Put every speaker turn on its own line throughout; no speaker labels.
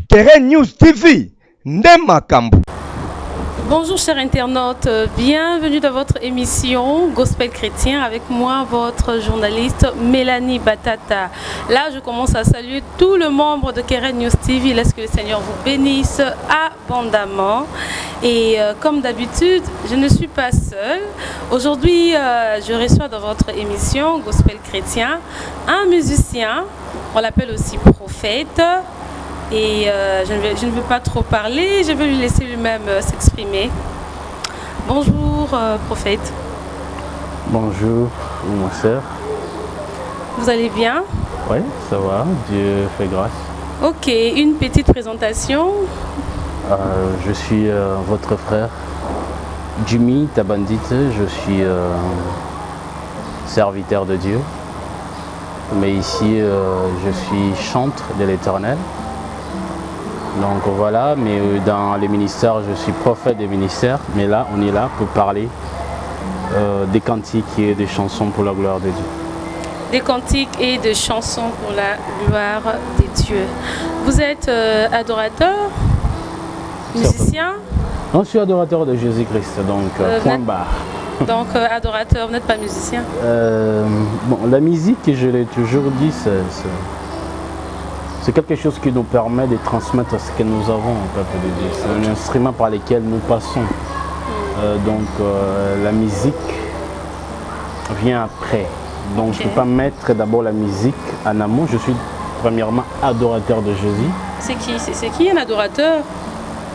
Keren News TV, Ndemakambu.
Bonjour chers internautes, bienvenue dans votre émission Gospel Chrétien avec moi, votre journaliste Mélanie Batata. Là, je commence à saluer tout le membre de Keren News TV. Laisse que le Seigneur vous bénisse abondamment. Et comme d'habitude, je ne suis pas seule. Aujourd'hui, je reçois dans votre émission Gospel Chrétien un musicien, on l'appelle aussi prophète. Et je ne veux pas trop parler, je vais lui laisser lui-même s'exprimer. Bonjour, prophète.
Bonjour, ma sœur.
Vous allez bien?
Oui, ça va, Dieu fait grâce.
Ok, une petite présentation.
Je suis votre frère, Jimmy Tabandit. Je suis serviteur de Dieu. Mais ici, je suis chantre de l'Éternel. Donc voilà, mais dans les ministères, je suis prophète des ministères, mais là, on est là pour parler des cantiques et des chansons pour la gloire de Dieu.
Des cantiques et des chansons pour la gloire de Dieu. Vous êtes adorateur, musicien?
Non, je suis adorateur de Jésus-Christ, donc point barre.
Donc adorateur, vous n'êtes pas musicien?
Bon, la musique, je l'ai toujours dit, c'est quelque chose qui nous permet de transmettre ce que nous avons au peuple de Dieu. C'est un instrument par lequel nous passons. La musique vient après. Donc je ne peux pas mettre d'abord la musique en amont. Je suis premièrement adorateur de Jésus.
C'est qui un adorateur?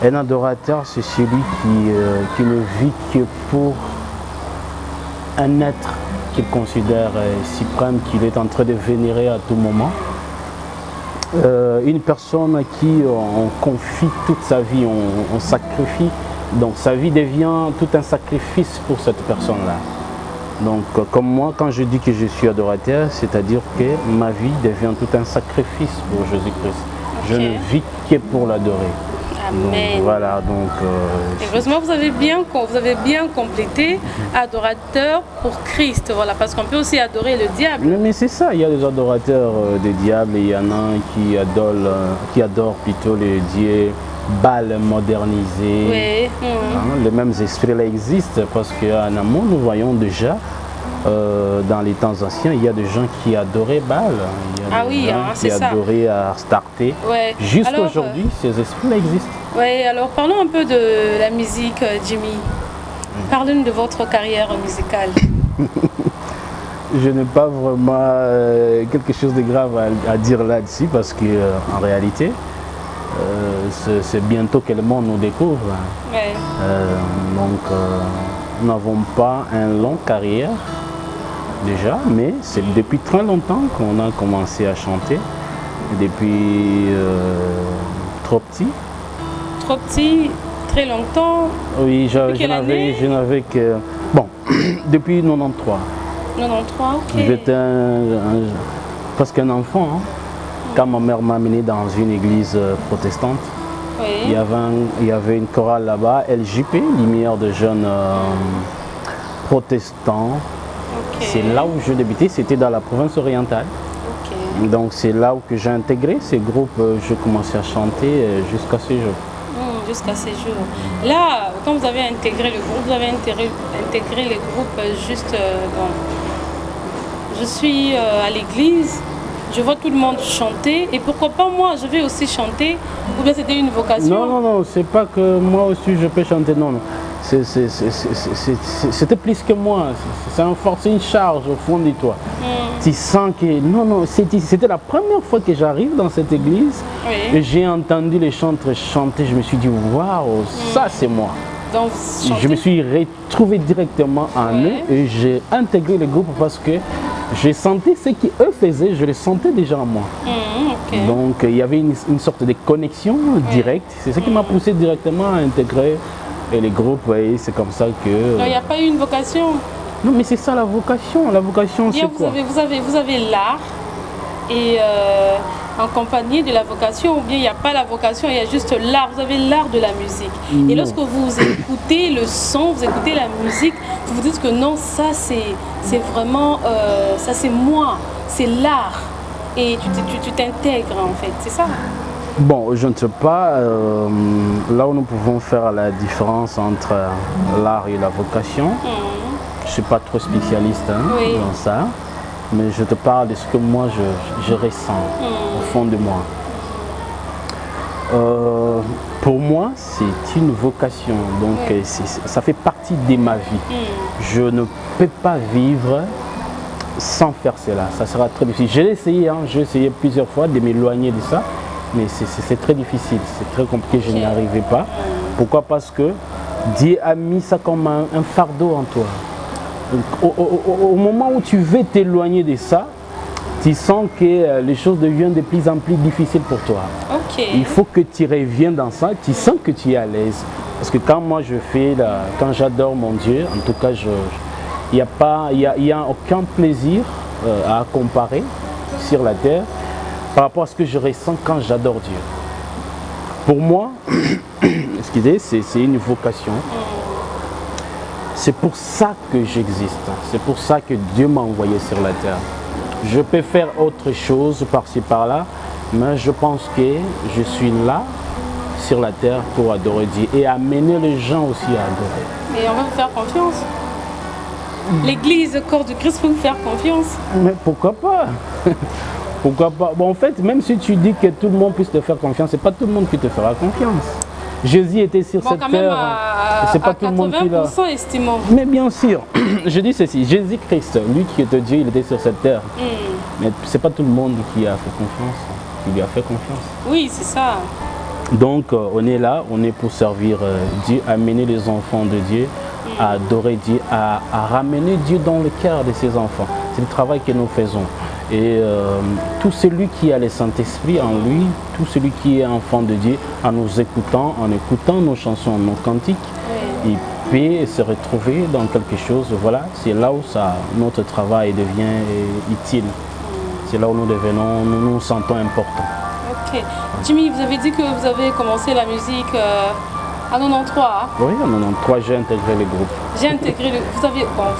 Un adorateur, c'est celui qui ne vit que pour un être qu'il considère suprême, qu'il est en train de vénérer à tout moment. Une personne à qui on confie toute sa vie, on sacrifie, donc sa vie devient tout un sacrifice pour cette personne-là. Donc comme moi, quand je dis que je suis adorateur, c'est-à-dire que ma vie devient tout un sacrifice pour Jésus-Christ. Je ne vis que pour l'adorer.
Amen.
Donc, voilà,
heureusement, vous avez bien complété adorateur pour Christ, voilà, parce qu'on peut aussi adorer le diable.
Mais c'est ça, il y a des adorateurs des diables, et il y en a qui adorent plutôt les dieux Baal modernisés.
Oui.
Les mêmes esprits-là existent parce qu'en amont, nous voyons déjà dans les temps anciens, il y a des gens qui adoraient Baal. Il y a des gens qui adoraient Astarté.
Ouais.
Jusqu'à aujourd'hui, ces esprits-là existent.
Oui, alors parlons un peu de la musique, Jimmy. Parlez-nous de votre carrière musicale.
Je n'ai pas vraiment quelque chose de grave à dire là-dessus parce qu'en réalité, c'est bientôt que le monde nous découvre.
Ouais.
Nous n'avons pas une longue carrière déjà, mais c'est depuis très longtemps qu'on a commencé à chanter, depuis trop petit. Trop petit,
très longtemps?
Oui, je n'avais que... Bon, depuis 93.
93, ok.
J'étais presque un enfant, hein. Quand ma mère m'a amené dans une église protestante. Oui. Il y avait une chorale là-bas, LJP, Lumière de jeunes protestants. Okay. C'est là où je débutais, c'était dans la province orientale. Okay. Donc c'est là où j'ai intégré ces groupes, je commençais à chanter jusqu'à ce jour.
Jusqu'à ces jours. Là, quand vous avez intégré le groupe, vous avez intégré les groupes juste... je suis à l'église, je vois tout le monde chanter, et pourquoi pas moi, je vais aussi chanter, ou bien c'était une vocation?
Non, c'est pas que moi aussi je peux chanter, non. C'était plus que moi, c'est une charge au fond de toi. Tu sens que... Non, c'était la première fois que j'arrive dans cette église, oui. Et j'ai entendu les chantres chanter, je me suis dit, waouh, ça c'est moi.
Donc,
Je me suis retrouvé directement en eux et j'ai intégré le groupe parce que j'ai senti ce qu'eux faisaient, je le sentais déjà en moi.
Ok.
Donc il y avait une sorte de connexion directe. C'est ce qui m'a poussé directement à intégrer les groupes. Et c'est comme ça que...
Non, il n'y a pas eu une vocation.
Non, mais c'est ça la vocation. La vocation, c'est quoi?
Vous avez l'art et en compagnie de la vocation, ou bien il n'y a pas la vocation, il y a juste l'art. Vous avez l'art de la musique. Et lorsque vous écoutez le son, vous écoutez la musique, vous vous dites que non, ça c'est vraiment, ça c'est moi, c'est l'art. Et tu t'intègres en fait, c'est ça?
Bon, je ne sais pas là où nous pouvons faire la différence entre l'art et la vocation. Je ne suis pas trop spécialiste dans ça, mais je te parle de ce que moi je ressens au fond de moi. Pour moi, c'est une vocation, donc ça fait partie de ma vie. Je ne peux pas vivre sans faire cela, ça sera très difficile. J'ai essayé plusieurs fois de m'éloigner de ça, mais c'est très difficile, c'est très compliqué, je n'y arrivais pas. Pourquoi? Parce que Dieu a mis ça comme un fardeau en toi. Donc, au moment où tu veux t'éloigner de ça, tu sens que les choses deviennent de plus en plus difficiles pour toi. Il faut que tu reviennes dans ça, tu sens que tu es à l'aise. Parce que quand moi quand j'adore mon Dieu, en tout cas, il n'y a aucun plaisir à comparer sur la terre par rapport à ce que je ressens quand j'adore Dieu. Pour moi, excusez, c'est une vocation. C'est pour ça que j'existe. C'est pour ça que Dieu m'a envoyé sur la terre. Je peux faire autre chose par-ci par-là, mais je pense que je suis là sur la terre pour adorer Dieu et amener les gens aussi à adorer.
Et on va vous faire confiance. L'église, le corps du Christ, peut vous faire confiance.
Mais pourquoi pas? Pourquoi pas? Bon, en fait, même si tu dis que tout le monde puisse te faire confiance, c'est pas tout le monde qui te fera confiance. Jésus était sur cette terre, c'est pas tout le monde qui l'a.
Estimons.
Mais bien sûr, je dis ceci, Jésus-Christ, lui qui était Dieu, il était sur cette terre. Mais c'est pas tout le monde qui a fait confiance, qui lui a fait confiance.
Oui, c'est ça.
Donc on est là, on est pour servir Dieu, amener les enfants de Dieu, à adorer Dieu, à ramener Dieu dans le cœur de ses enfants. C'est le travail que nous faisons. Et tout celui qui a le Saint-Esprit en lui, tout celui qui est enfant de Dieu, en nous écoutant, en écoutant nos chansons, nos cantiques, il peut se retrouver dans quelque chose. Voilà, c'est là où notre travail devient utile. C'est là où nous nous sentons importants. Ok.
Jimmy, vous avez dit que vous avez commencé la musique en 93.
Oui, en 93, j'ai intégré le groupe.
Vous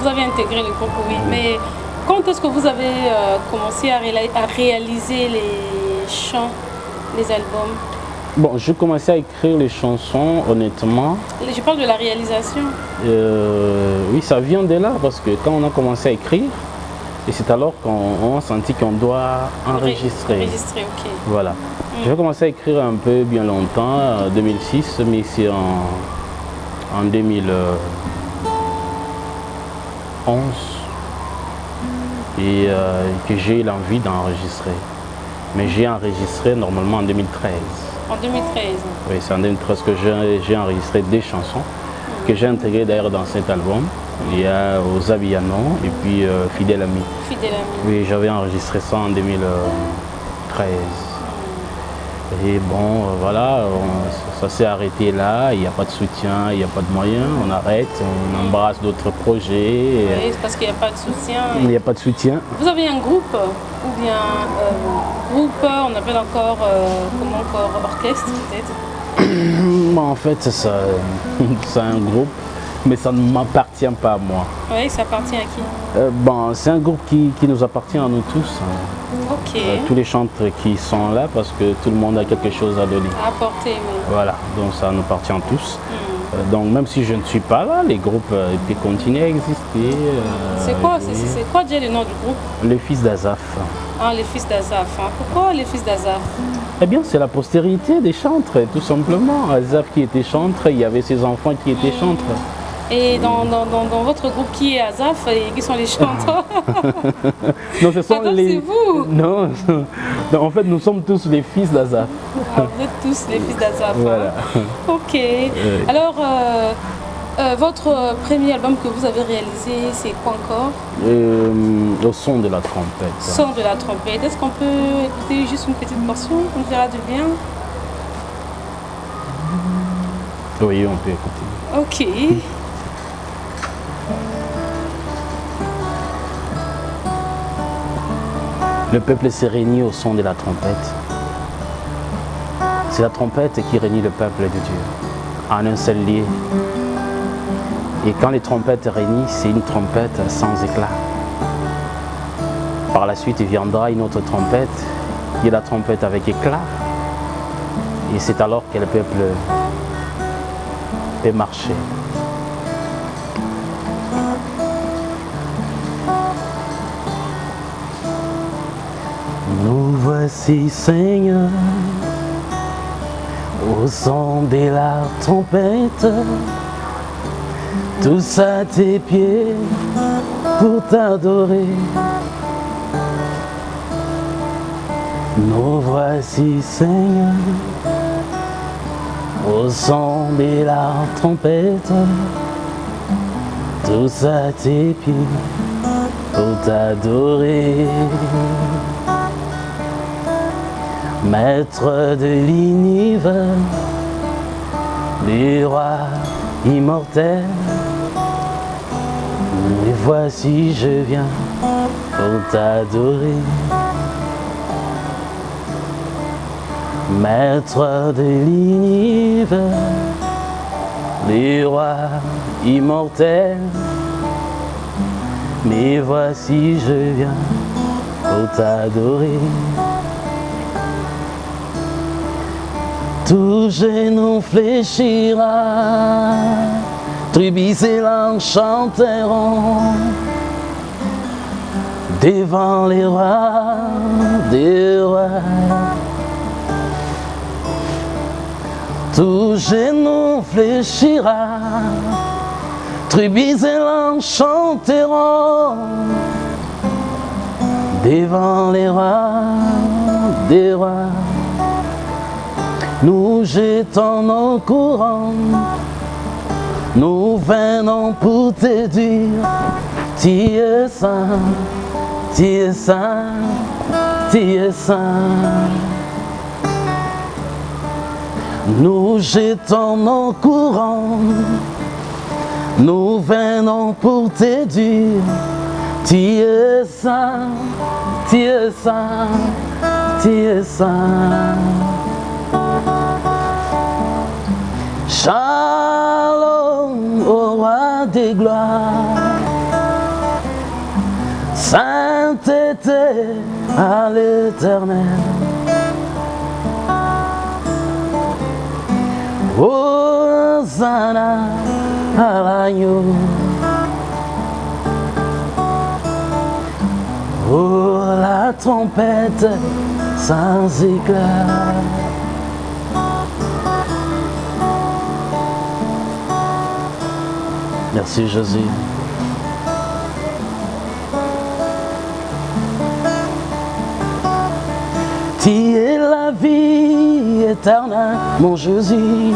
avez intégré le groupe, oui, mais quand est-ce que vous avez commencé à réaliser les chants, les albums?
Bon, j'ai commencé à écrire les chansons, honnêtement.
Je parle de la réalisation.
Oui, ça vient de là, parce que quand on a commencé à écrire, et c'est alors qu'on a senti qu'on doit enregistrer.
Enregistrer, ok.
Voilà. J'ai commencé à écrire un peu bien longtemps, en 2006, mais c'est en 2011. Et que j'ai eu l'envie d'enregistrer. Mais j'ai enregistré normalement en 2013.
En 2013?
Oui, c'est en 2013 que j'ai enregistré des chansons que j'ai intégrées d'ailleurs dans cet album. Il y a Ozabiano et puis Fidèle Ami.
Fidèle Ami.
Oui, j'avais enregistré ça en 2013. Et bon, voilà, ça s'est arrêté là, il n'y a pas de soutien, il n'y a pas de moyens, on arrête, on embrasse d'autres projets.
Oui, c'est parce qu'il n'y a pas de soutien.
Il n'y a pas de soutien.
Vous avez un groupe, ou bien groupe, on appelle encore, comment encore, orchestre peut-être?
Bon, en fait, c'est un groupe, mais ça ne m'appartient pas à moi.
Oui, ça appartient à qui?
Bon, c'est un groupe qui nous appartient à nous tous.
Ok.
Tous les chanteurs qui sont là parce que tout le monde a quelque chose à donner.
À apporter, oui.
Voilà, donc ça nous appartient à tous. Donc même si je ne suis pas là, les groupes peuvent continuer à exister.
C'est quoi déjà le nom du groupe?
Les Fils d'Azaph.
Ah, les Fils d'Azaph. Hein. Pourquoi les Fils d'Azaph?
Eh bien, c'est la postérité des chantres, tout simplement. Azaph qui était chantre, il y avait ses enfants qui étaient chantres.
Et dans votre groupe, qui est Azaph et qui sont les chanteurs?
Non, ce sont
c'est vous?
Non, en fait, nous sommes tous les fils d'Azaph.
Ah, vous êtes tous les fils d'Azaph.
Voilà.
Hein? Ok. Alors, Votre premier album que vous avez réalisé, c'est quoi encore?
Au son de la trompette.
Son de la trompette. Est-ce qu'on peut écouter juste une petite portion? On nous fera du bien.
Oui, on peut écouter.
Ok.
Le peuple s'est réuni au son de la trompette. C'est la trompette qui réunit le peuple de Dieu en un seul lieu. Et quand les trompettes réunissent, c'est une trompette sans éclat. Par la suite, il viendra une autre trompette, qui est la trompette avec éclat. Et c'est alors que le peuple peut marcher. Nous voici, Seigneur, au son de la trompette, tous à tes pieds pour t'adorer. Nous voici, Seigneur, au son de la trompette, tous à tes pieds pour t'adorer. Maître de l'univers, le roi immortel, et voici je viens pour t'adorer. Maître de l'univers, le roi immortel, mais voici je viens pour t'adorer. Tout genou fléchira, tribus et langues chanteront devant les rois des rois. Tout genou fléchira, tribus et langues chanteront devant les rois des rois. Nous jetons nos couronnes, nous venons pour te dire, tu es saint, tu es saint, tu es saint. Nous jetons nos couronnes, nous venons pour te dire, tu es saint, tu es saint, tu es saint. Shalom au roi des gloires, sainteté à l'Éternel. Hosanna à l'agneau. Oh, la trompette sans éclat. Merci Jésus. Tu es la vie éternelle, mon Jésus.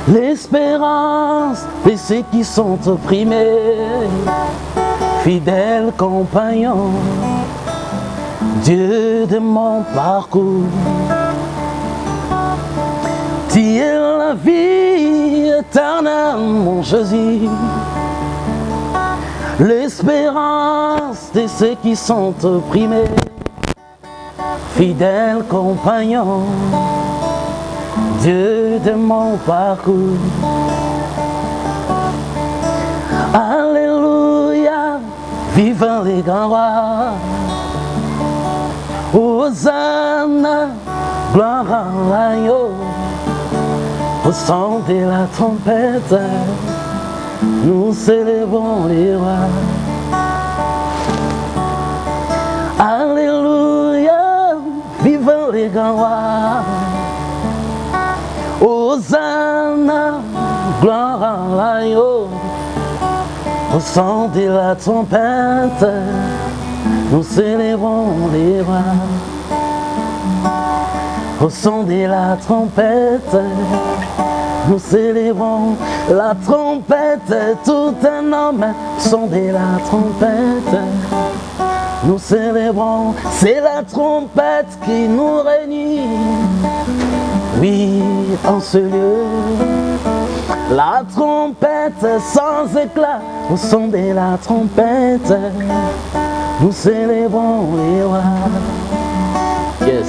L'espérance de ceux qui sont opprimés, fidèle compagnon, Dieu de mon parcours. Tu es la vie éternelle, mon Jésus. L'espérance de ceux qui sont opprimés, fidèle compagnon, Dieu de mon parcours. Alléluia, vivant les grands rois. Hosanna, gloire à l'agneau. Au son de la trompette, nous célébrons les rois. Alléluia, vivant les grands rois. Hosanna, gloire à l'agneau. Au son de la trompette, nous célébrons les rois. Au son de la trompette, nous célébrons la trompette, tout un homme sonde la trompette. Nous célébrons, c'est la trompette qui nous réunit. Oui, en ce lieu, la trompette sans éclat, au son de la trompette, nous célébrons les rois. Yes.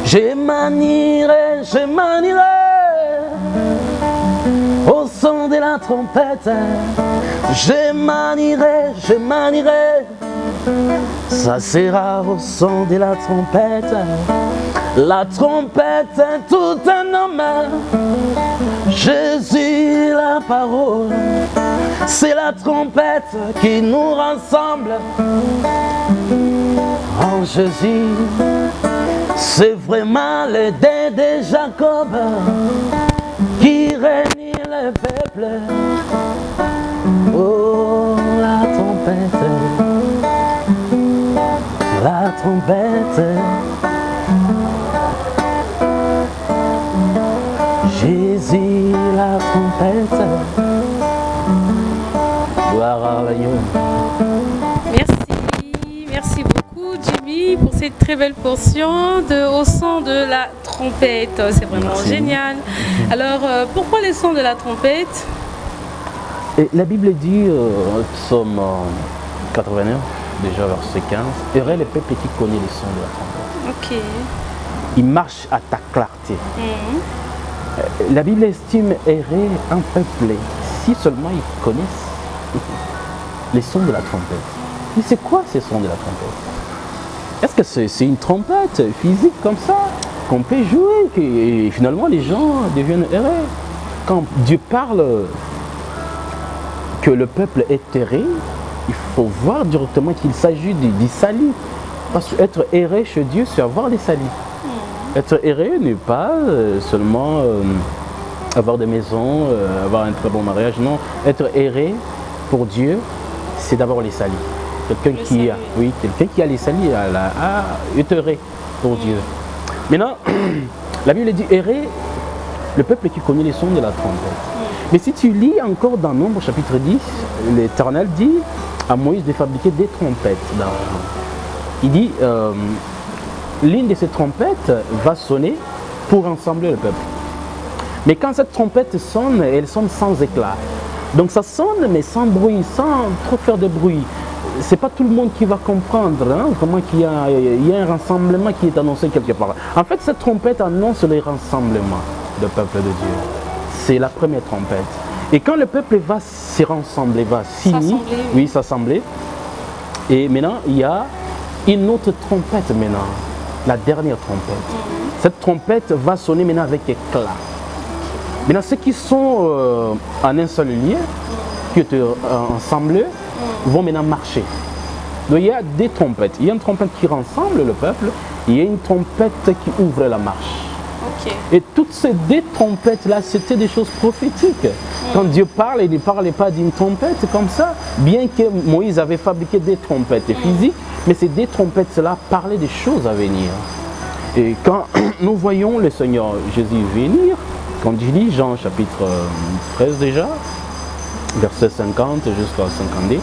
Je manierai au son de la trompette. Je manierai, ça sera au son de la trompette. La trompette, tout un homme. Jésus, la parole, c'est la trompette qui nous rassemble. En Jésus, c'est vraiment le dé de Jacob qui réunit le peuple. Oh, la trompette, la trompette. Jésus, la trompette. Gloire à l'agneau.
Merci beaucoup Jimmy pour cette très belle portion au son de la trompette. C'est vraiment génial. Alors, pourquoi les sons de la trompette?
Et la Bible dit, psaume 89, déjà verset 15, « Heureux le peuple qui connaît les sons de la trompette. »
Ok.
Il marche à ta clarté. La Bible estime errer un peuple si seulement ils connaissent les sons de la trompette. Mais c'est quoi ces sons de la trompette? Est-ce que c'est une trompette physique comme ça qu'on peut jouer et finalement les gens deviennent errés? Quand Dieu parle que le peuple est erré, il faut voir directement qu'il s'agit du salut. Parce qu'être erré chez Dieu, c'est avoir des saluts. Être erré n'est pas seulement avoir des maisons, avoir un très bon mariage. Non, être erré pour Dieu, c'est d'abord les saluts. Quelqu'un qui a les saluts est erré pour Dieu. Maintenant, la Bible dit errer le peuple qui connaît les sons de la trompette. Mais si tu lis encore dans Nombre chapitre 10, l'Éternel dit à Moïse de fabriquer des trompettes d'argent. Il dit l'une de ces trompettes va sonner pour rassembler le peuple. Mais quand cette trompette sonne, elle sonne sans éclat. Donc ça sonne mais sans bruit, sans trop faire de bruit. C'est pas tout le monde qui va comprendre comment il y a un rassemblement qui est annoncé quelque part. En fait, cette trompette annonce le rassemblement du peuple de Dieu. C'est la première trompette. Et quand le peuple va se rassembler, va s'unir, s'assembler. Et maintenant, il y a une autre trompette maintenant. La dernière trompette. Cette trompette va sonner maintenant avec éclat. Maintenant, ceux qui sont en un seul lieu, qui étaient ensemble, vont maintenant marcher. Donc il y a des trompettes. Il y a une trompette qui rassemble le peuple, il y a une trompette qui ouvre la marche. Et toutes ces deux trompettes-là, c'était des choses prophétiques. Quand Dieu parle, il ne parlait pas d'une trompette comme ça, bien que Moïse avait fabriqué des trompettes physiques, mais ces deux trompettes-là parlaient des choses à venir. Et quand nous voyons le Seigneur Jésus venir, quand il lit Jean chapitre 13 déjà, verset 50 jusqu'à 52,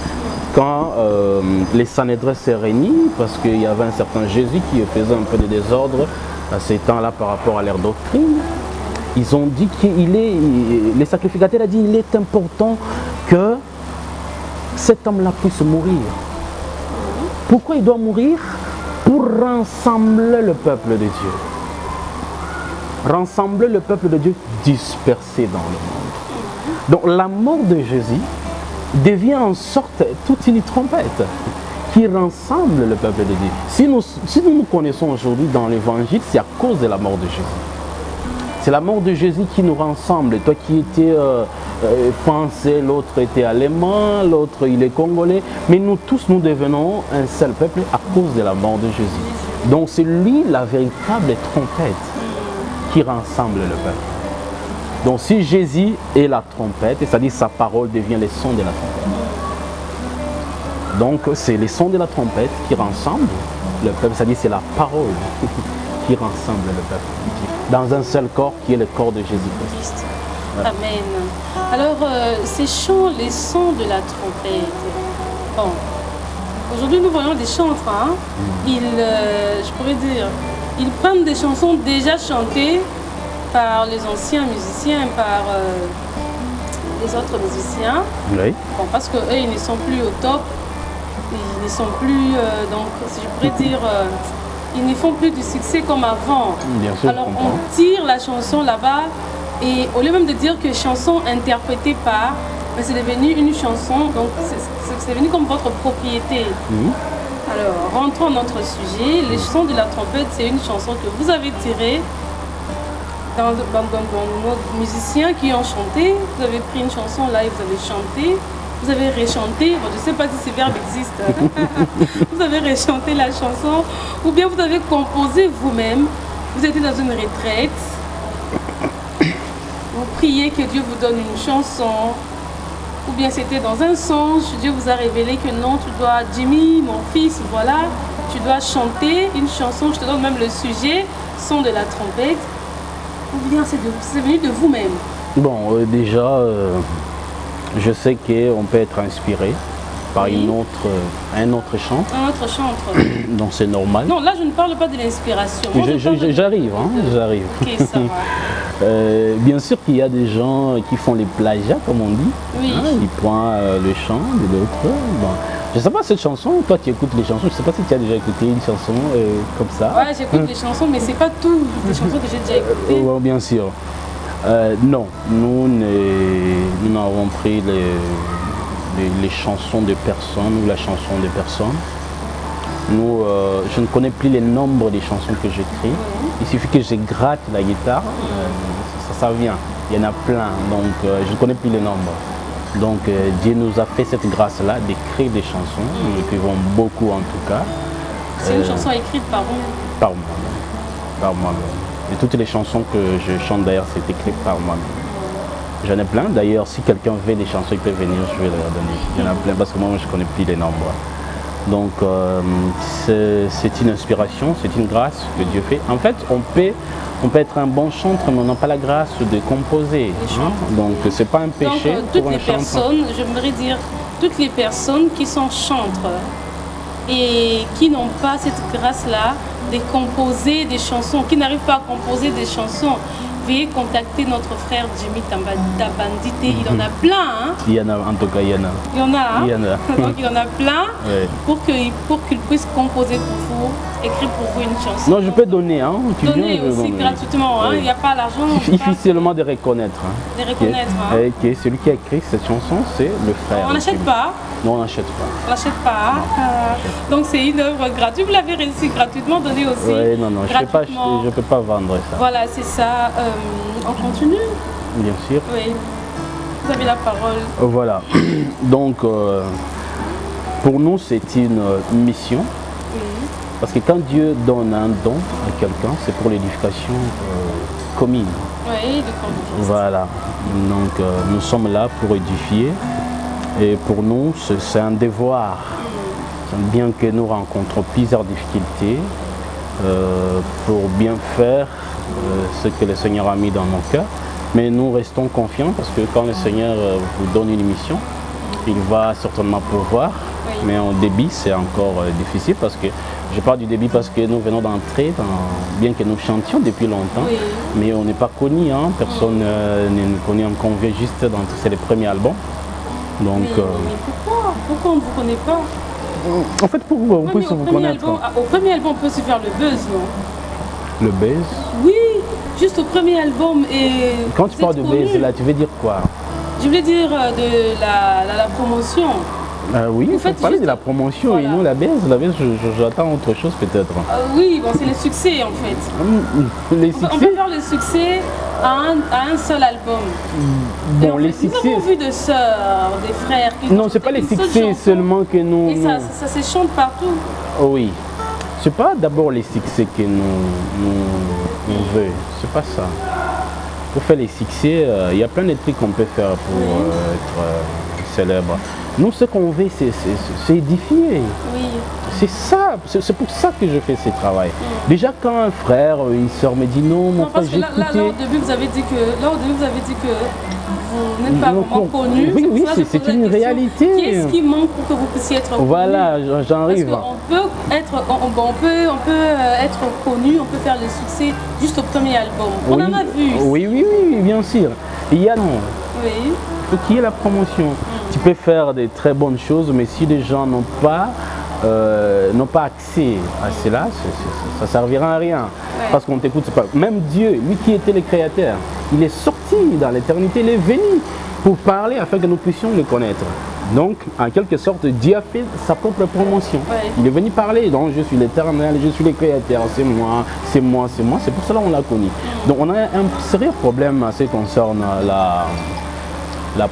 quand les Sanhédrins s'est réunis, parce qu'il y avait un certain Jésus qui faisait un peu de désordre à ces temps-là par rapport à leur doctrine, ils ont dit les sacrificateurs ont dit qu'il est important que cet homme-là puisse mourir. Pourquoi il doit mourir? Pour rassembler le peuple de Dieu. Rassembler le peuple de Dieu dispersé dans le monde. Donc la mort de Jésus devient en sorte toute une trompette qui rassemble le peuple de Dieu. Si nous nous connaissons aujourd'hui dans l'évangile, c'est à cause de la mort de Jésus. C'est la mort de Jésus qui nous rassemble. Toi qui étais français, l'autre était allemand, l'autre il est congolais. Mais nous tous, nous devenons un seul peuple à cause de la mort de Jésus. Donc c'est lui la véritable trompette qui rassemble le peuple. Donc si Jésus est la trompette, c'est-à-dire sa parole devient le son de la trompette. Donc c'est les sons de la trompette qui rassemblent le peuple, c'est-à-dire c'est la parole qui rassemble le peuple dans un seul corps qui est le corps de Jésus-Christ.
Christ.
Ouais.
Amen. Alors, ces chants, les sons de la trompette. Bon, aujourd'hui nous voyons des chantres. Hein. Je pourrais dire, ils prennent des chansons déjà chantées par les anciens musiciens, par les autres musiciens.
Oui.
Bon, parce qu'eux, ils ne sont plus au top. Ils ne sont plus, donc, si je pourrais dire, ils ne font plus du succès comme avant.
Bien sûr,
alors, on tire la chanson là-bas. Et au lieu même de dire que chanson interprétée par, mais c'est devenu une chanson, donc c'est devenu comme votre propriété. Alors, rentrons dans notre sujet. Les chants de la trompette, c'est une chanson que vous avez tirée dans nos musiciens qui ont chanté. Vous avez pris une chanson là et vous avez chanté. Vous avez rechanté, bon, je ne sais pas si ce verbe existe. Vous avez rechanté la chanson, ou bien vous avez composé vous-même. Vous étiez dans une retraite. Vous priez que Dieu vous donne une chanson, ou bien c'était dans un songe, Dieu vous a révélé que non, tu dois, Jimmy, mon fils, voilà, tu dois chanter une chanson, je te donne même le sujet, son de la trompette, ou bien c'est venu de vous-même.
Bon, déjà, je sais qu'on peut être inspiré par un autre chant.
Un autre chantre.
Donc c'est normal.
Non, là je ne parle pas de l'inspiration.
J'arrive, j'arrive.
Ok, ça va.
Bien sûr qu'il y a des gens qui font les plagiats, comme on dit.
Oui.
Hein, ils prennent le chant de l'autre. Bon. Je ne sais pas cette chanson, toi qui écoutes les chansons, je ne sais pas si tu as déjà écouté une chanson comme ça.
Ouais, j'écoute les chansons, mais c'est pas tout les chansons que j'ai déjà écoutées.
Ouais, bien sûr. Non, nous n'avons pris les chansons de personnes ou la chanson de personnes. Nous, je ne connais plus les nombres des chansons que j'écris. Il suffit que je gratte la guitare, ça vient. Il y en a plein, donc je ne connais plus les nombres. Donc Dieu nous a fait cette grâce-là d'écrire des chansons. Nous écrivons beaucoup en tout cas.
C'est une chanson écrite par vous?
Par moi-même. Par moi-même. Et toutes les chansons que je chante d'ailleurs, c'est écrit par moi-même. J'en ai plein. D'ailleurs, si quelqu'un veut des chansons, il peut venir, je vais leur donner. Il y en a plein parce que moi, je ne connais plus les nombres. Donc, c'est une inspiration, c'est une grâce que Dieu fait. En fait, on peut être un bon chanteur, mais on n'a pas la grâce de composer. Hein? Donc, ce n'est pas un péché.
Donc, toutes les personnes, j'aimerais dire, toutes les personnes qui sont chantres et qui n'ont pas cette grâce-là de composer des chansons, qui n'arrivent pas à composer des chansons, veuillez contacter notre frère Jimmy Tabandite. Il en a plein. Hein?
Il y en a, en tout cas, il y en a.
Il y en a. Hein?
Il y en a.
Donc il y en a plein
Ouais.
pour qu'il puisse composer pour vous, écrire pour vous une chanson.
Non, je peux donner. Hein. Tu
Donner
viens,
aussi gratuitement. Hein?
Oui.
Il n'y a pas l'argent.
Il suffit seulement de reconnaître. Hein.
De reconnaître. Hein?
Que celui qui a écrit cette chanson, c'est le frère.
On n'achète pas.
Non, on n'achète pas.
On n'achète pas. Donc c'est une œuvre gratuite. Vous l'avez reçue gratuitement, donnée aussi.
Oui, non, je ne peux pas vendre ça.
Voilà, c'est ça. On continue?
Bien sûr.
Oui. Vous avez la parole.
Voilà. Donc, pour nous, c'est une mission.
Oui.
Parce que quand Dieu donne un don à quelqu'un, c'est pour l'édification commune.
Oui, de confiance.
Voilà. Donc, nous sommes là pour édifier. Et pour nous, c'est un devoir. Bien que nous rencontrons plusieurs difficultés, pour bien faire ce que le Seigneur a mis dans nos cœurs. Mais nous restons confiants parce que quand le Seigneur vous donne une mission, il va certainement pourvoir. Oui. Mais au début, c'est encore difficile parce que, je parle du début parce que nous venons d'entrer, bien que nous chantions depuis longtemps, oui. Mais on n'est pas connus, hein, personne n'est connu encore, on vient juste dans c'est le premier album. Donc,
mais pourquoi on ne vous connaît pas?
En fait, pour on peut se vous connaître.
Au premier album, on peut se faire le buzz, non?
Le buzz?
Oui, juste au premier album. Et
quand tu parles de buzz, là, tu veux dire quoi?
Je voulais dire de la promotion.
Oui, il faut parler de la promotion, voilà. Et non la baisse, j'attends autre chose peut-être.
Oui, bon, c'est le succès en fait.
Les succès?
On peut faire le succès à un seul album.
Bon, les succès...
Nous avons vu des sœurs, des frères qui...
Non, c'est pas les succès seulement que nous...
Et ça se chante partout.
Oui. C'est pas d'abord les succès que nous veut, c'est pas ça. Pour faire les succès, il y a plein de trucs qu'on peut faire pour être célèbre. Nous, ce qu'on veut, c'est édifier.
Oui.
C'est ça, c'est pour ça que je fais ce travail. Déjà quand un frère, une soeur me dit non, mon frère, j'ai écouté.
Là, au début, vous avez dit que vous n'êtes pas vraiment connu.
Oui, oui, c'est une réalité.
Qu'est-ce qui manque pour que vous puissiez être connu?
Voilà, j'arrive.
Parce qu'on peut être connu, on peut faire le succès juste au premier album. On en a vu.
Oui, bien sûr. Il y a non.
Oui.
Il faut qu'il y ait la promotion. Tu peux faire des très bonnes choses, mais si les gens n'ont pas accès à cela, ça ne servira à rien. Ouais. Parce qu'on t'écoute pas. Même Dieu, lui qui était le créateur, il est sorti dans l'éternité, il est venu pour parler afin que nous puissions le connaître. Donc, en quelque sorte, Dieu a fait sa propre promotion. Ouais. Il est venu parler, donc je suis l'éternel, je suis le créateur, c'est moi, c'est moi, c'est moi. C'est pour cela qu'on l'a connu. Donc, on a un sérieux problème en ce qui concerne la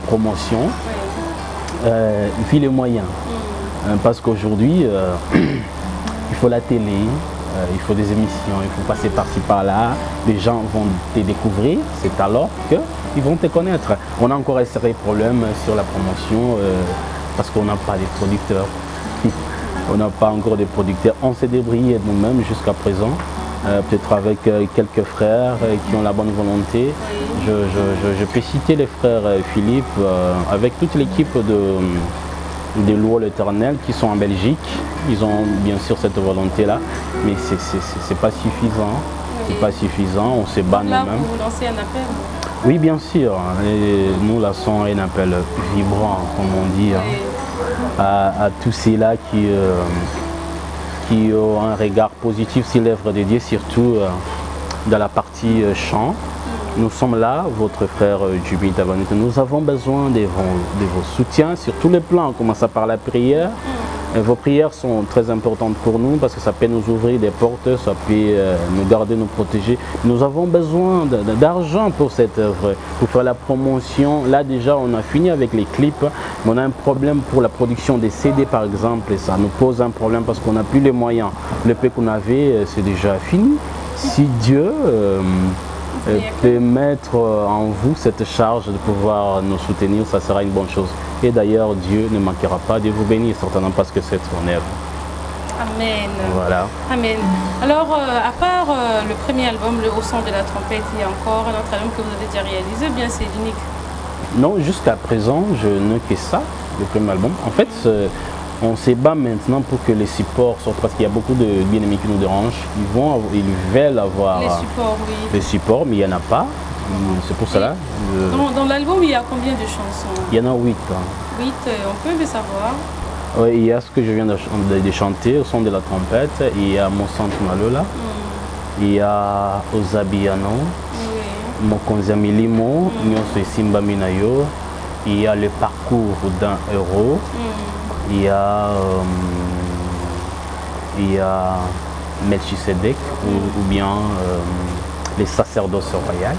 promotion, vu les moyens. Parce qu'aujourd'hui, il faut la télé, il faut des émissions, il faut passer par-ci par-là. Les gens vont te découvrir, c'est alors qu'ils vont te connaître. On a encore un sérieux problème sur la promotion parce qu'on n'a pas de producteurs. On n'a pas encore de producteurs. On s'est débrouillé nous-mêmes jusqu'à présent. Peut-être avec quelques frères qui ont la bonne volonté. Je peux citer les frères Philippe, avec toute l'équipe de Louer l'Éternel qui sont en Belgique. Ils ont bien sûr cette volonté-là, mais c'est pas suffisant. C'est pas suffisant, on se bat nous-mêmes.
Là, vous lancez un appel?
Oui, bien sûr. Et nous lançons un appel vibrant, comme on dit, à tous ceux-là qui ont un regard positif sur l'œuvre de Dieu, surtout dans la partie chant. Nous sommes là, votre frère Jubi Tabanite. Nous avons besoin de vos soutiens sur tous les plans. On commence par la prière. Et vos prières sont très importantes pour nous parce que ça peut nous ouvrir des portes, ça peut nous garder, nous protéger. Nous avons besoin d'argent pour cette œuvre, pour faire la promotion. Là déjà, on a fini avec les clips. On a un problème pour la production des CD par exemple. Et ça nous pose un problème parce qu'on n'a plus les moyens. Le peu qu'on avait, c'est déjà fini. Si Dieu peut mettre en vous cette charge de pouvoir nous soutenir, ça sera une bonne chose. Et d'ailleurs, Dieu ne manquera pas de vous bénir, certainement parce que c'est son œuvre.
Amen.
Voilà.
Amen. Alors, à part le premier album, Le Haut Son de la Trompette, il y a encore un autre album que vous avez déjà réalisé, bien c'est l'unique?
Non, jusqu'à présent, je n'ai que ça, le premier album. En fait, on se bat maintenant pour que les supports sortent, parce qu'il y a beaucoup de bien-aimés qui nous dérangent. Ils veulent avoir
les supports, oui.
Les supports, mais il n'y en a pas. C'est pour cela.
Dans l'album, il y a combien de chansons?
Il y en a 8.
8, on peut le savoir.
Oui, il y a ce que je viens de chanter, au son de la trompette. Il y a Mon Centre Malola. Il y a Ozabiano. Mokonza Milimo. Nyonso Simba Minayo. Il y a Le Parcours d'un héros. Il y a Melchisedec ou bien Les sacerdoces royaux.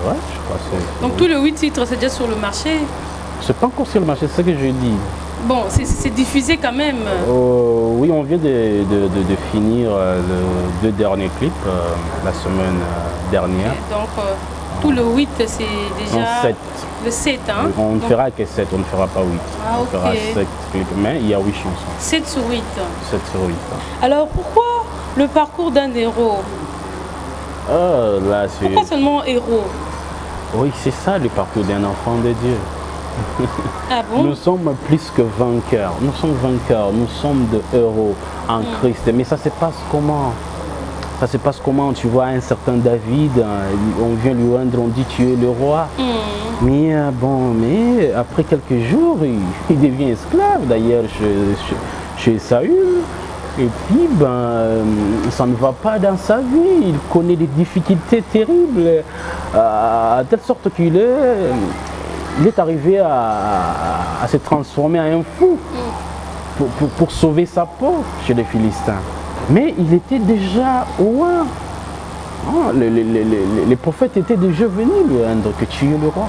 Ouais, je crois que c'est...
Donc tous les 8 titres, c'est déjà sur le marché?
C'est pas encore sur le marché, c'est ce que je dis.
Bon, c'est diffusé quand même.
Oui, on vient de finir les 2 derniers clips la semaine dernière.
Okay, donc tout le 8, c'est déjà...
7.
Le 7, hein?
On ne fera que 7, on ne fera pas 8.
Ah,
on fera 7 clips, mais il y a 8 chansons.
7 sur 8.
7 sur 8.
Alors pourquoi le parcours d'un héros? Pourquoi seulement héros?
Oui, c'est ça le parcours d'un enfant de Dieu.
Ah bon?
Nous sommes plus que vainqueurs. Nous sommes vainqueurs, nous sommes de héros en Christ. Mais ça se passe comment? Ça se passe comment? Tu vois un certain David, on vient lui rendre, on dit tu es le roi. Mais mais après quelques jours, il devient esclave d'ailleurs chez Saül. Et puis, ça ne va pas dans sa vie. Il connaît des difficultés terribles, à telle sorte qu'il est arrivé à se transformer en un fou pour sauver sa peau chez les Philistins. Mais il était déjà loin. Les prophètes étaient déjà venus lui rendre que tu es le roi.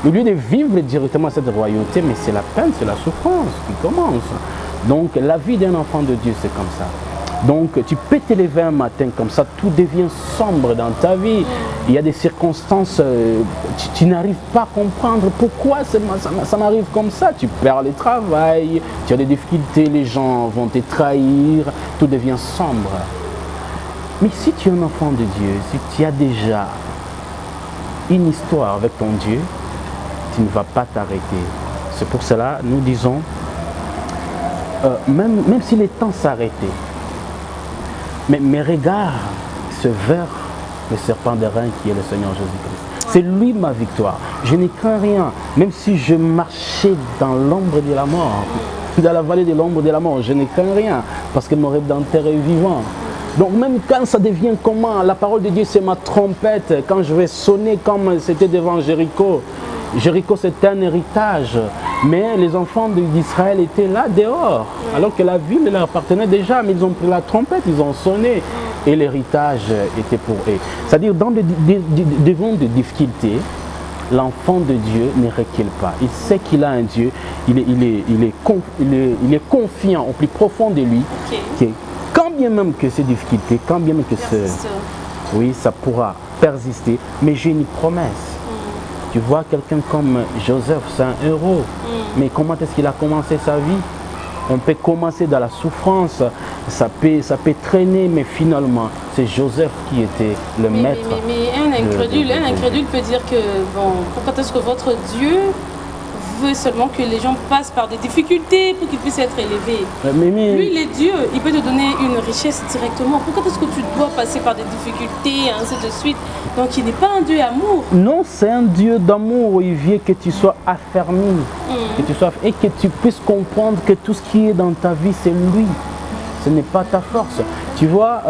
Au lieu de vivre directement cette royauté, mais c'est la peine, c'est la souffrance qui commence. Donc la vie d'un enfant de Dieu, c'est comme ça. Donc tu peux te lever un matin comme ça, tout devient sombre dans ta vie. Il y a des circonstances, tu n'arrives pas à comprendre pourquoi ça m'arrive comme ça. Tu perds le travail, tu as des difficultés, les gens vont te trahir, tout devient sombre. Mais si tu es un enfant de Dieu, si tu as déjà une histoire avec ton Dieu, tu ne vas pas t'arrêter. C'est pour cela, nous disons, même si les temps s'arrêtaient, mais mes regards se vers le serpent d'airain qui est le Seigneur Jésus-Christ. C'est lui ma victoire. Je ne crains rien. Même si je marchais dans l'ombre de la mort, dans la vallée de l'ombre de la mort, je ne crains rien parce que mon Rédempteur est vivant. Donc même quand ça devient comment, la parole de Dieu c'est ma trompette, quand je vais sonner comme c'était devant Jéricho. Jéricho c'était un héritage, mais les enfants d'Israël étaient là dehors, alors que la ville leur appartenait déjà, mais ils ont pris la trompette, ils ont sonné, et l'héritage était pour eux. C'est-à-dire devant des difficultés, l'enfant de Dieu ne recule pas. Il sait qu'il a un Dieu, il est confiant au plus profond de lui, que quand bien même que ces difficultés, quand bien même que oui, ça pourra persister, mais j'ai une promesse. Tu vois quelqu'un comme Joseph, c'est un héros. Mais comment est-ce qu'il a commencé sa vie? On peut commencer dans la souffrance, ça peut traîner, mais finalement, c'est Joseph qui était le maître.
Mais un incrédule peut dire que, bon, pourquoi est-ce que votre Dieu veut seulement que les gens passent par des difficultés pour qu'ils puissent être élevés? Lui, il est Dieu, il peut te donner une richesse directement. Pourquoi est-ce que tu dois passer par des difficultés, ainsi de suite? Donc il n'est pas un Dieu amour. Non, c'est un Dieu d'amour. Il veut que tu sois affermi, et que tu puisses comprendre que tout ce qui est dans ta vie, c'est lui. Ce n'est pas ta force. Tu vois,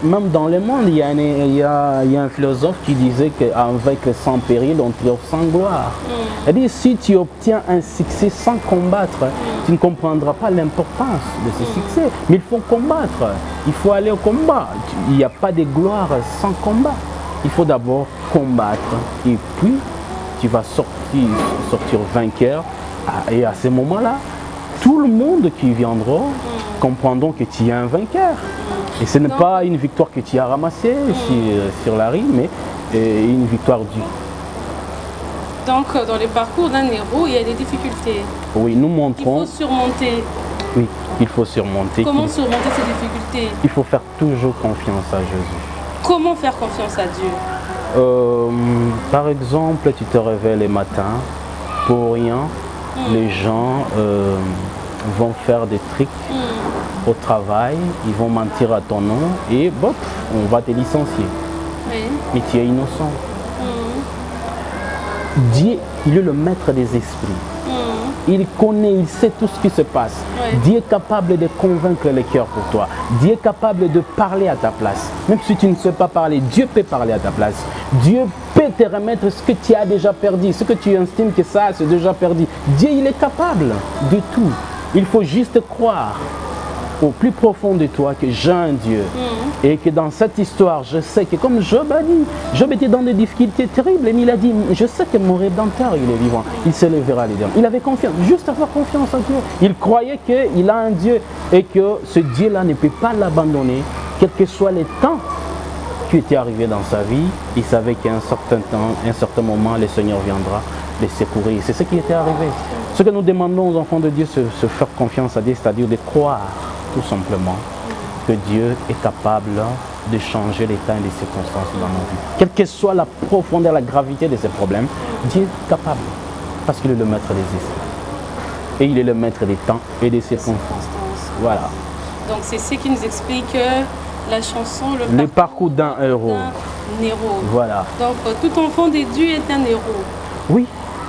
même dans le monde, il y a un philosophe qui disait qu'avec sans péril, on triomphe sans gloire. C'est-à-dire, si tu obtiens un succès sans combattre, tu ne comprendras pas l'importance de ce succès. Mais il faut combattre, il faut aller au combat. Il n'y a pas de gloire sans combat. Il faut d'abord combattre et puis tu vas sortir vainqueur. Et à ce moment-là, tout le monde qui viendra comprendront que tu es un vainqueur. Et ce n'est pas une victoire que tu as ramassée sur la rue, mais une victoire due. Donc, dans le parcours d'un héros, il y a des difficultés.
Oui, nous montrons.
Il faut surmonter.
Oui, il faut surmonter.
Comment surmonter ces difficultés?
Il faut faire toujours confiance à Jésus.
Comment faire confiance à Dieu?
Par exemple, tu te réveilles le matin, pour rien, les gens vont faire des trucs au travail, ils vont mentir à ton nom et bop, on va te licencier. Oui. Mais tu es innocent. Dieu, il est le maître des esprits. Il connaît, il sait tout ce qui se passe. Oui. Dieu est capable de convaincre les cœurs pour toi. Dieu est capable de parler à ta place. Même si tu ne sais pas parler, Dieu peut parler à ta place. Dieu peut te remettre ce que tu as déjà perdu, ce que tu estimes que ça, c'est déjà perdu. Dieu, il est capable de tout. Il faut juste croire au plus profond de toi que j'ai un Dieu. Et que dans cette histoire, je sais que comme Job a dit, Job était dans des difficultés terribles, mais il a dit, je sais que mon Rédempteur, il est vivant, il se lèvera les derniers. Il avait confiance, juste avoir confiance en Dieu. Il croyait qu'il a un Dieu et que ce Dieu-là ne peut pas l'abandonner, quel que soit les temps qui étaient arrivés dans sa vie. Il savait qu'à un certain temps, à un certain moment, le Seigneur viendra les secourir. C'est ce qui était arrivé. Ce que nous demandons aux enfants de Dieu, c'est de faire confiance à Dieu, c'est-à-dire de croire tout simplement que Dieu est capable de changer les temps et les circonstances dans nos vies. Quelle que soit la profondeur, la gravité de ces problèmes, Dieu est capable, parce qu'il est le maître des esprits. Et il est le maître des temps et des circonstances. Voilà.
Donc c'est ce qui nous explique la chanson,
le parcours d'un héros. Voilà.
Donc tout enfant de Dieu est un héros.
Oui.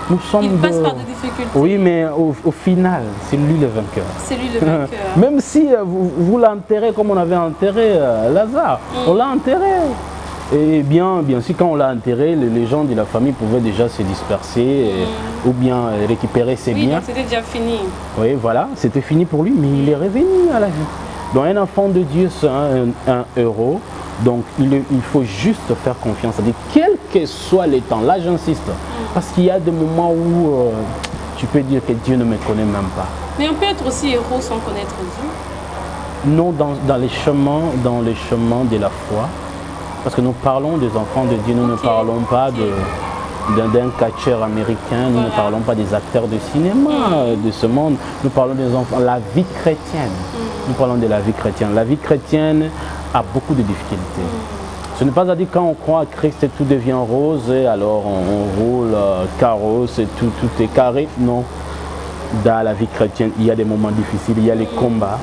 Nous sommes
il passe par des difficultés.
Oui, mais au final, c'est lui le vainqueur.
C'est lui le vainqueur.
Même si vous l'enterrez comme on avait enterré Lazare, on l'a enterré. Et bien sûr, quand on l'a enterré, les gens de la famille pouvaient déjà se disperser ou bien récupérer ses biens.
Donc c'était déjà fini.
Oui, voilà, c'était fini pour lui, mais il est revenu à la vie. Donc un enfant de Dieu, c'est un héros. Donc il faut juste faire confiance à Dieu, quel que soit les temps. Là, j'insiste, parce qu'il y a des moments où tu peux dire que Dieu ne me connaît même pas.
Mais on peut être aussi héros sans connaître Dieu.
Non, dans les chemins de la foi. Parce que nous parlons des enfants de Dieu, nous ne parlons pas d'un catcheur américain, nous ne parlons pas des acteurs de cinéma de ce monde, nous parlons des enfants, la vie chrétienne. Nous parlons de la vie chrétienne. La vie chrétienne a beaucoup de difficultés. Ce n'est pas à dire quand on croit à Christ et tout devient rose et alors on roule carrosse et tout est carré. Non. Dans la vie chrétienne, il y a des moments difficiles, il y a les combats,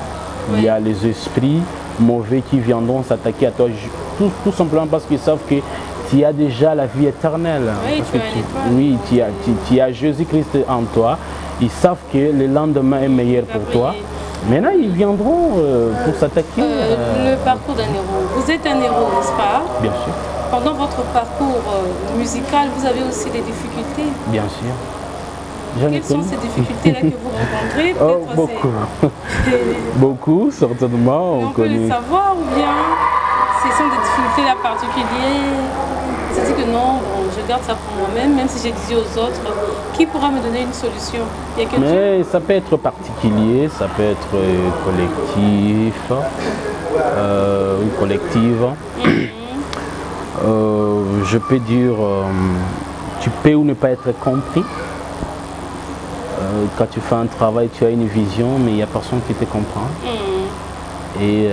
il y a les esprits mauvais qui viendront s'attaquer à toi, tout simplement parce qu'ils savent que tu as déjà la vie éternelle.
Oui,
tu as Jésus-Christ en toi. Ils savent que le lendemain est meilleur pour toi. Maintenant, ils viendront pour s'attaquer.
Le parcours d'un héros. Vous êtes un héros, n'est-ce pas?
Bien sûr.
Pendant votre parcours musical, vous avez aussi des difficultés?
Bien sûr.
Quelles sont ces difficultés-là que vous rencontrez?
Beaucoup. Beaucoup, certainement.
On peut les savoir ou bien ce sont des difficultés-là particulières? C'est-à-dire que non, bon, je garde ça pour moi-même, même si j'ai dit aux autres, qui pourra me donner une solution? Il y a
Mais ça peut être particulier, ça peut être collectif ou collective. Je peux dire, tu peux ou ne pas être compris. Quand tu fais un travail, tu as une vision, mais il n'y a personne qui te comprend. Et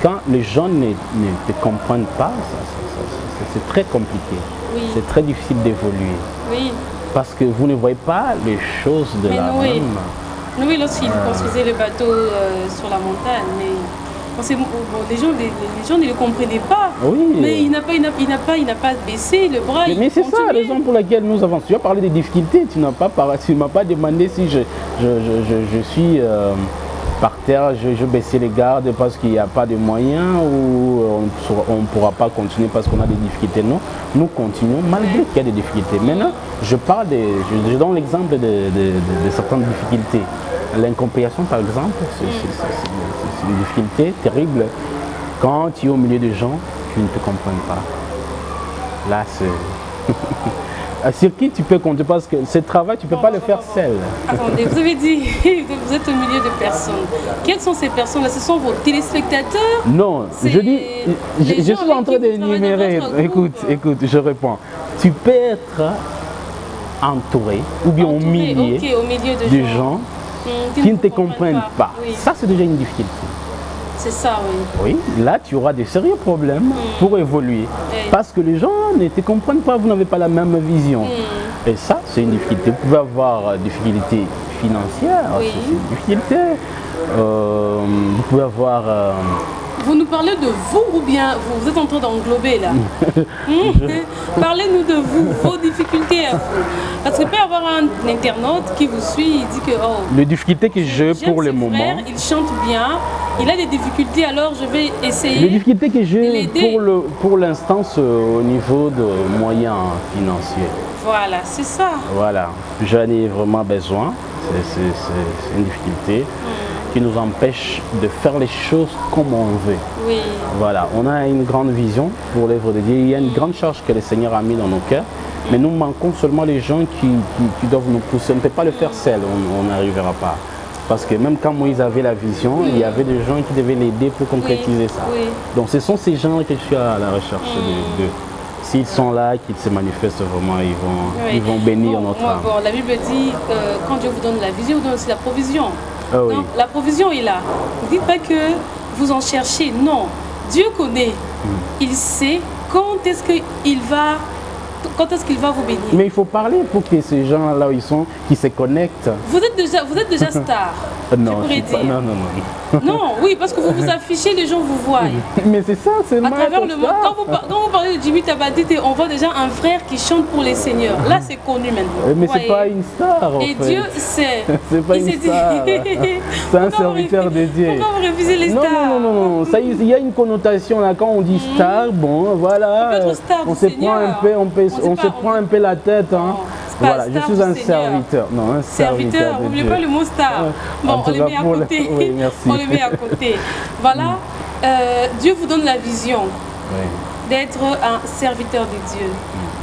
quand les gens ne te comprennent pas, c'est très compliqué.
Oui.
C'est très difficile d'évoluer.
Oui.
Parce que vous ne voyez pas les choses de la même.
Noé, lorsqu'il construisait le bateau sur la montagne, les gens ne le comprenaient pas.
Oui.
Mais il n'a pas baissé le bras.
Mais c'est ça la raison pour laquelle nous avançons. Tu as parlé des difficultés, tu ne m'as pas demandé si je suis par terre, je baissais les gardes parce qu'il n'y a pas de moyens ou on ne pourra pas continuer parce qu'on a des difficultés. Non, nous continuons malgré qu'il y a des difficultés. Maintenant, je donne l'exemple de certaines difficultés. L'incompréhension, par exemple, c'est une difficulté terrible. Quand tu es au milieu des gens, tu ne te comprends pas. Là, c'est... Sur qui tu peux compter? Parce que ce travail, tu ne peux pas le faire seul.
Attendez, vous avez dit que vous êtes au milieu de personnes. Quelles sont ces personnes-là? Ce sont vos téléspectateurs?
Non, je dis, je suis en train d'énumérer. Écoute, je réponds. Tu peux être entouré ou bien au milieu de gens qui ne te comprennent pas.
Oui.
Ça, c'est déjà une difficulté.
C'est ça, oui.
Oui, là, tu auras des sérieux problèmes pour évoluer. Parce que les gens ne te comprennent pas, vous n'avez pas la même vision. Et ça, c'est une difficulté. Vous pouvez avoir des difficultés financières, c'est une difficulté. Vous pouvez avoir...
Vous nous parlez de vous ou bien vous êtes en train d'englober là? Parlez-nous de vous, vos difficultés à vous. Parce qu'il peut y avoir un internaute qui vous suit, il dit que
les difficultés que j'ai pour le moment.
Frère, il chante bien, il a des difficultés, alors je vais essayer.
Les difficultés que j'ai pour l'instant, c'est au niveau de moyens financiers.
Voilà, c'est ça.
Voilà, j'en ai vraiment besoin. C'est une difficulté qui nous empêche de faire les choses comme on veut.
Oui.
Voilà, on a une grande vision pour l'œuvre de Dieu. Il y a une grande charge que le Seigneur a mis dans nos cœurs. Mais nous manquons seulement les gens qui doivent nous pousser. On ne peut pas le faire seul, on n'arrivera pas. Parce que même quand Moïse avait la vision, il y avait des gens qui devaient l'aider pour concrétiser ça. Oui. Donc ce sont ces gens que je suis à la recherche de. S'ils sont là, qu'ils se manifestent vraiment, ils vont bénir notre âme.
Bon, la Bible dit quand Dieu vous donne la vision, il vous donne aussi la provision.
Oui.
Donc, la provision est là. Ne dites pas que vous en cherchez. Non. Dieu connaît. Il sait quand est-ce qu'il va vous bénir.
Mais il faut parler pour que ces gens là où ils sont, qui se connectent.
Vous êtes déjà star.
Non, non.
Non, oui, parce que vous vous affichez, les gens vous voient.
Mais c'est ça, c'est
à travers le monde. Quand vous parlez de Jimmy Tabadite, on voit déjà un frère qui chante pour les seigneurs. Là, c'est connu maintenant.
Mais c'est pas une star.
Et fait. Dieu sait.
C'est pas une star. C'est un serviteur de Dieu.
Pourquoi vous refusez les stars?
Non. Il y a une connotation là. Quand on dit star, bon, voilà. On se prend un peu la tête. Hein. Voilà, je suis un serviteur. Non, un serviteur.
N'oubliez pas le mot star. Bon, on le met à côté.
Oui, merci.
On le met à côté. Voilà, Dieu vous donne la vision d'être un serviteur de Dieu.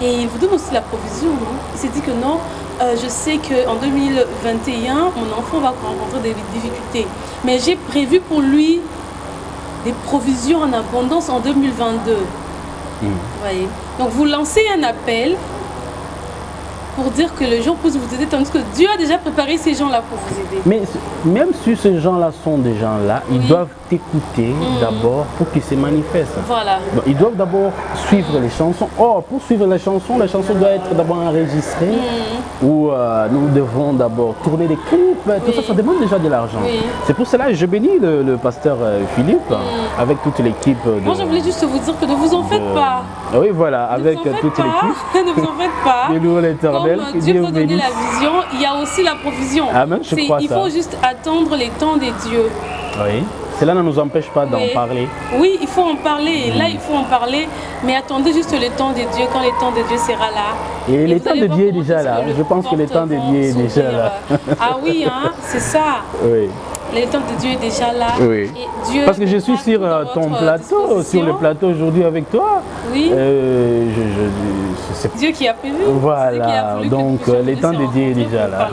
Et il vous donne aussi la provision. Non? Il s'est dit que non, je sais qu'en 2021, mon enfant va rencontrer des difficultés. Mais j'ai prévu pour lui des provisions en abondance en 2022. Vous voyez. Donc vous lancez un appel pour dire que les gens puissent vous aider, tandis que Dieu a déjà préparé ces gens-là pour vous aider.
Mais même si ces gens-là sont des gens-là, ils doivent t'écouter d'abord pour qu'ils se manifestent.
Voilà.
Donc, ils doivent d'abord suivre les chansons. Or, pour suivre les chansons doit être d'abord enregistrée, où nous devons d'abord tourner des clips. Tout ça demande déjà de l'argent. C'est pour cela que je bénis le pasteur Philippe, avec toute l'équipe.
Moi, je voulais juste vous dire que ne vous en faites pas.
Oui, voilà, avec toute l'équipe.
Ne vous en faites pas.
De nous l'éternel.
Comme Dieu peut donner la vision, il y a aussi la provision.
Amen, je crois
il faut juste attendre les temps des dieux.
Oui, cela ne nous empêche pas d'en parler.
Oui, il faut en parler. Là, il faut en parler. Mais attendez juste le temps des dieux, quand le temps de Dieu sera là.
Et le temps de Dieu est déjà là. Je pense que le temps de Dieu est déjà là.
Ah oui, hein, c'est ça.
Oui.
Le temps de Dieu est déjà là.
Oui.
Et Dieu
parce que je suis sur ton plateau, sur le plateau aujourd'hui avec toi.
Oui.
C'est
Dieu qui a prévu.
Voilà. Donc le temps de Dieu est déjà là.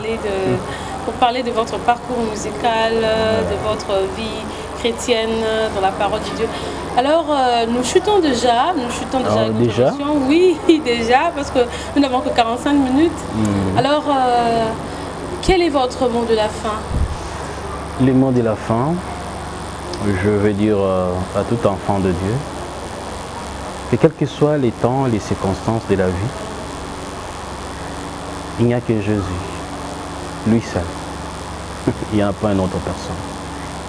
Pour parler de votre parcours musical, de votre vie chrétienne dans la parole de Dieu. Alors, nous chutons déjà avec notre émission. Oui, déjà, parce que nous n'avons que 45 minutes. Alors, quel est votre mot de la fin?
Les mots de la fin, je veux dire à tout enfant de Dieu, que quels que soient les temps, les circonstances de la vie, il n'y a que Jésus, lui seul. Il n'y a pas une autre personne.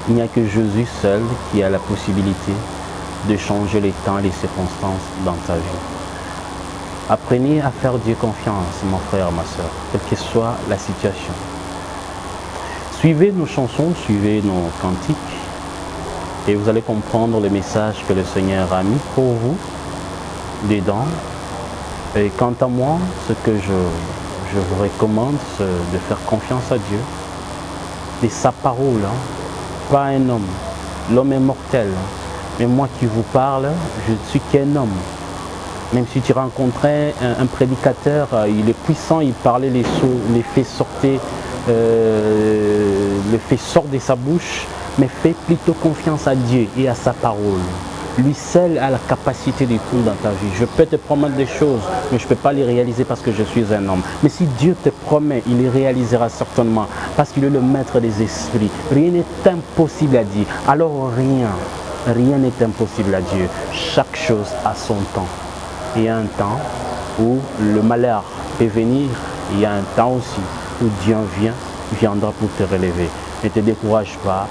Il n'y a que Jésus seul qui a la possibilité de changer les temps et les circonstances dans ta vie. Apprenez à faire Dieu confiance, mon frère, ma soeur, quelle que soit la situation. Suivez nos chansons, suivez nos cantiques et vous allez comprendre le message que le Seigneur a mis pour vous dedans. Et quant à moi, ce que je vous recommande, c'est de faire confiance à Dieu, de sa parole, pas un homme. L'homme est mortel, mais moi qui vous parle, je ne suis qu'un homme. Même si tu rencontrais un prédicateur, il est puissant, il parlait, les faits sortaient, le fait sort de sa bouche, mais fais plutôt confiance à Dieu et à sa parole. Lui seul a la capacité de tout dans ta vie. Je peux te promettre des choses, mais je ne peux pas les réaliser parce que je suis un homme. Mais si Dieu te promet, il les réalisera certainement parce qu'il est le maître des esprits. Rien n'est impossible à Dieu. Alors rien n'est impossible à Dieu. Chaque chose a son temps. Il y a un temps où le malheur peut venir. Il y a un temps aussi où Dieu viendra pour te relever. Ne te décourage pas.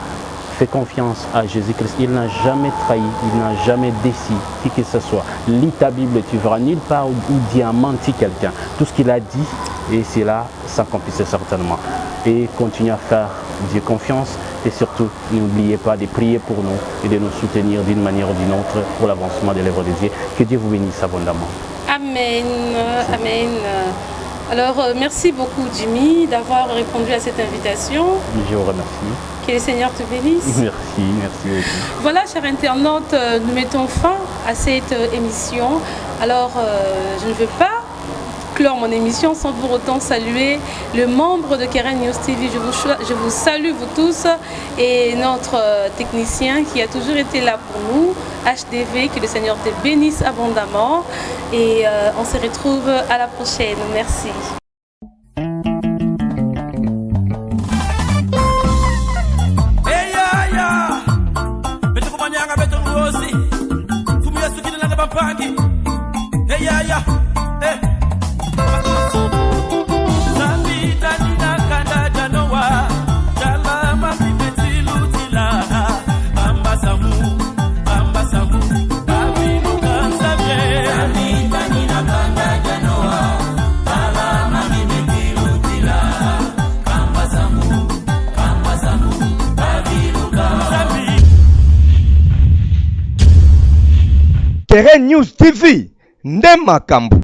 Fais confiance à Jésus-Christ. Il n'a jamais trahi, il n'a jamais déçu qui que ce soit. Lis ta Bible, tu verras nulle part où Dieu a menti quelqu'un. Tout ce qu'il a dit, et cela s'accomplissait certainement. Et continue à faire Dieu confiance. Et surtout, n'oubliez pas de prier pour nous et de nous soutenir d'une manière ou d'une autre pour l'avancement de l'œuvre de Dieu. Que Dieu vous bénisse abondamment.
Amen. Amen. Alors, merci beaucoup Jimmy d'avoir répondu à cette invitation.
Je vous remercie.
Que le Seigneur te bénisse.
Merci beaucoup.
Voilà, chers internautes, nous mettons fin à cette émission. Alors, je ne veux pas clore mon émission sans pour autant saluer le membre de Keren News TV. Je vous salue vous tous et notre technicien qui a toujours été là pour nous, HDV, que le Seigneur te bénisse abondamment et on se retrouve à la prochaine. Merci.
Keren News TV, Ndemakambu.